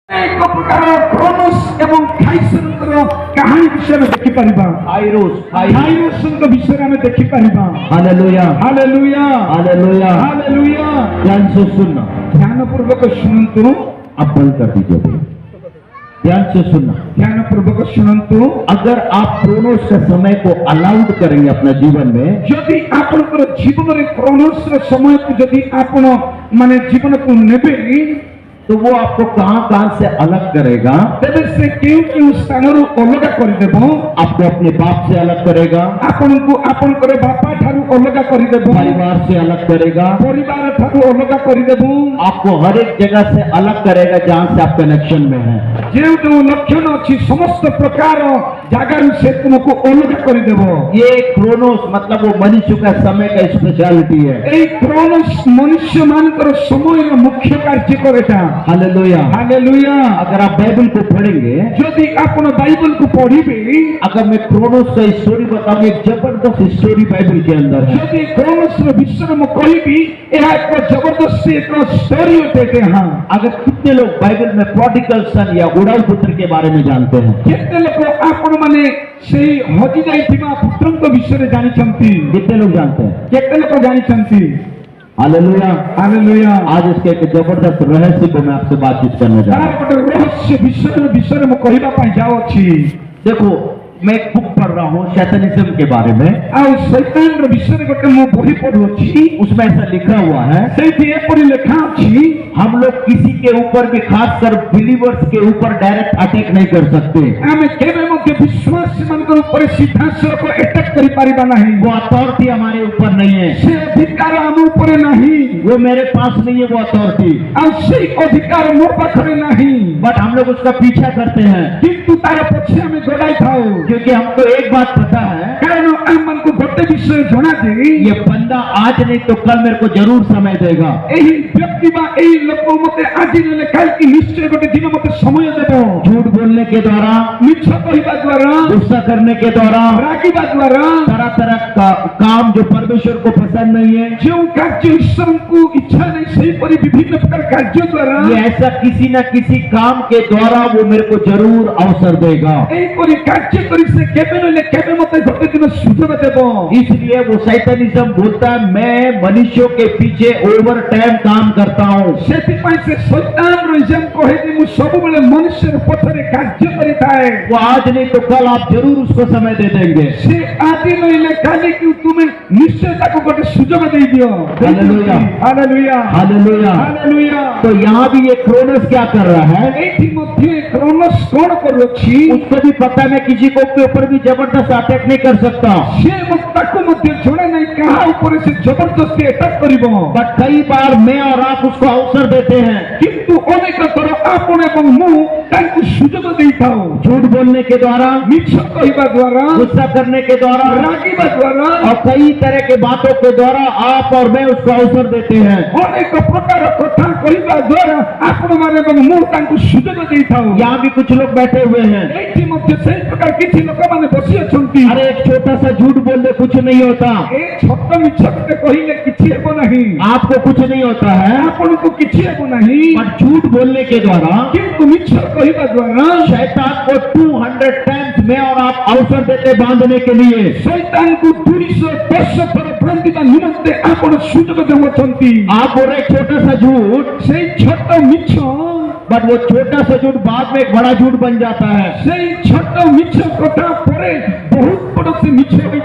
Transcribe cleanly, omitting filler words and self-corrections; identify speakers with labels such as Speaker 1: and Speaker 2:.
Speaker 1: एक प्रकार क्रोनोस एवं थाइसनकर कहानी विषय में देखि परिबा थाइरोस विषय में देखि परिबा।
Speaker 2: Hallelujah
Speaker 1: hallelujah
Speaker 2: hallelujah
Speaker 1: hallelujah.
Speaker 2: ध्यान से सुनना,
Speaker 1: ध्यान पूर्वक सुनंतु।
Speaker 2: अब बंद कर दीजिए भाई। ध्यान से सुनना,
Speaker 1: ध्यान पूर्वक सुनंतु।
Speaker 2: अगर आप क्रोनोस के समय को अलाउड करेंगे अपने जीवन में,
Speaker 1: यदि आपनकर जीवन रे क्रोनोस रे समय को यदि आपण माने जीवन को नेबे,
Speaker 2: तो वो आपको कहां से अलग करेगा।
Speaker 1: तेबे से केउ स्थान रो अलग कर देबो।
Speaker 2: आपको अपने बाप से अलग करेगा,
Speaker 1: आपन को आपन करे बापा ठारू अलग कर देबो,
Speaker 2: परिवार से अलग करेगा,
Speaker 1: परिवार ठारू अलग कर देबो।
Speaker 2: आपको हर एक जगह से अलग करेगा जहां से आप कनेक्शन में हैं।
Speaker 1: जो लक्षण अच्छी समस्त प्रकार जगार से तुमको अलग कर देबो।
Speaker 2: ये क्रोनोस मतलब वो मनुष्य का समय का स्पेशलिटी है।
Speaker 1: ए क्रोनोस मनुष्य मानकर समय रो मुख्य कार्य करेटा।
Speaker 2: Hallelujah
Speaker 1: hallelujah.
Speaker 2: अगर आप बाइबल को पढ़ेंगे,
Speaker 1: यदि आपण बाइबल को पढ़िबे,
Speaker 2: अगर मैं क्रोनोस का स्टोरी बताऊं, एक जबरदस्त स्टोरी बाइबल के अंदर है।
Speaker 1: यदि क्रोनोस रो विषय में कहबी, एहा एक जबरदस्त एक स्टोरी होते हैं।
Speaker 2: अगर कितने लोग बाइबल में प्रोडिगल सन या उड़ाऊ पुत्र के बारे में जानते हैं?
Speaker 1: केते लोग आपण माने सेही हजि जाइथिबा पुत्रंक विषय रे जानि छंती?
Speaker 2: कितने लोग जानते हैं?
Speaker 1: केते लोग जानि छंती?
Speaker 2: Hallelujah
Speaker 1: hallelujah.
Speaker 2: आज इसके एक जबरदस्त रहस्य को मैं आपसे बातचीत करने जा रहा हूं।
Speaker 1: तार गोटे रहस्य विषय में कहबा पई जाओ छी।
Speaker 2: देखो, मैं एक बुक पढ़ रहा हूँ शैतानिज्म के बारे में।
Speaker 1: आ शैतान रो विषय गोटे मो बही पढ़ु छी।
Speaker 2: उसमें ऐसा लिखा हुआ है,
Speaker 1: सेठी एपरि लेखा छी,
Speaker 2: हम लोग किसी के ऊपर भी, खासकर बिलीवर्स के ऊपर डायरेक्ट अटैक नहीं कर सकते।
Speaker 1: आमे केबे मते विश्वास मानकर ऊपर सीधा सर को अटैक करि पारिबा नहीं।
Speaker 2: वो अथॉरिटी हमारे ऊपर नहीं है,
Speaker 1: से अधिकार हम ऊपर नहीं,
Speaker 2: वो मेरे पास नहीं है वो अथॉरिटी।
Speaker 1: आ से अधिकार मो पाखरे नहीं,
Speaker 2: बट हम लोग उसका पीछा करते हैं,
Speaker 1: किंतु तार पछे हमें गोडाई थाओ।
Speaker 2: क्योंकि हमको एक बात पता है,
Speaker 1: कारण हम मन को गोटे विषय जणा दे,
Speaker 2: ये बंदा आज नहीं तो कल मेरे को जरूर समय देगा।
Speaker 1: एही व्यक्ति बा एही लोक मते आज नेले काल की निश्चय गोटे दिन मते समय देबो।
Speaker 2: झूठ बोलने के द्वारा,
Speaker 1: मिछ कहिबा द्वारा,
Speaker 2: गुस्सा करने के द्वारा,
Speaker 1: रागिबा द्वारा,
Speaker 2: तरह तरह का काम जो परमेश्वर को पसंद नहीं है,
Speaker 1: जो कार्य ईश्वर को इच्छा नहीं, सही परि विभिन्न प्रकार कार्य द्वारा,
Speaker 2: ये ऐसा किसी न किसी काम के द्वारा वो मेरे को जरूर अवसर देगा।
Speaker 1: एही परि कार्य करि से केबे नेले केबे मते गोटे दिन सुযোগ देबो।
Speaker 2: इसलिए वो शैतानिज्म बोलता है, मैं मनुष्यों के पीछे ओवर टाइम काम करता हूँ।
Speaker 1: सेति पई से शैतान रिजम कहे कि मु सब बेले मनुष्य रे पछरे कार्य करिताए।
Speaker 2: वो आज नहीं तो कल आप जरूर उसको समय दे देंगे।
Speaker 1: से आदि नइले काली कि तुमे निश्चय ताको गोटे सुযোগ दे दियो।
Speaker 2: Hallelujah
Speaker 1: hallelujah
Speaker 2: hallelujah.
Speaker 1: हालेलुया।
Speaker 2: तो यहाँ भी ये क्रोनोस क्या कर रहा है?
Speaker 1: एठी मध्ये क्रोनोस कोन करूछि?
Speaker 2: उसको भी पता है मैं किसी को के ऊपर भी जबरदस्त अटैक नहीं कर सकता,
Speaker 1: से ताको मध्ये जणे नहीं कहा ऊपर से जबरदस्ती अटैक करिबो।
Speaker 2: बट कई बार मैं और आप उसको अवसर देते हैं,
Speaker 1: किंतु अनेक थर आपण एवं मु ताको सुযোগ देइथाओ।
Speaker 2: झूठ बोलने के द्वारा,
Speaker 1: मिछ कहिबा द्वारा,
Speaker 2: गुस्सा करने के द्वारा,
Speaker 1: रागिबा द्वारा,
Speaker 2: और कई तरह के बातों के द्वारा आप और मैं उसको अवसर देते हैं।
Speaker 1: अनेक प्रकार कथा कहिबा द्वारा आपण माने एवं मु ताको सुযোগ देइथाओ।
Speaker 2: यहाँ भी कुछ लोग बैठे हुए हैं,
Speaker 1: एठी मध्ये सही प्रकार किछि लोक माने बसी अछंती।
Speaker 2: अरे एक छोटा सा झूठ बोलने कुछ नहीं होता,
Speaker 1: ए छोट मिछ कते कहिले किछि हेबो नहीं,
Speaker 2: आपको कुछ नहीं होता है।
Speaker 1: आपण को किछि हेबो नहीं,
Speaker 2: बट झूठ बोलने के द्वारा
Speaker 1: किंतु मिछ कहिबा द्वारा
Speaker 2: शैतान को 200 टाइम्स मैं और आप अवसर देते बांधने के लिए।
Speaker 1: शैतान को 210 थर प्रतिभा निमंते आपण सुযোগ देवछंती।
Speaker 2: आप बोल रहे छोटा सा झूठ,
Speaker 1: सेई छोट मिछ,
Speaker 2: बट वो छोटा सा झूठ बाद में एक बड़ा झूठ बन जाता है।
Speaker 1: सेई छोट मिछ कथा परे बहुत बड़ से मिछ हो जाए।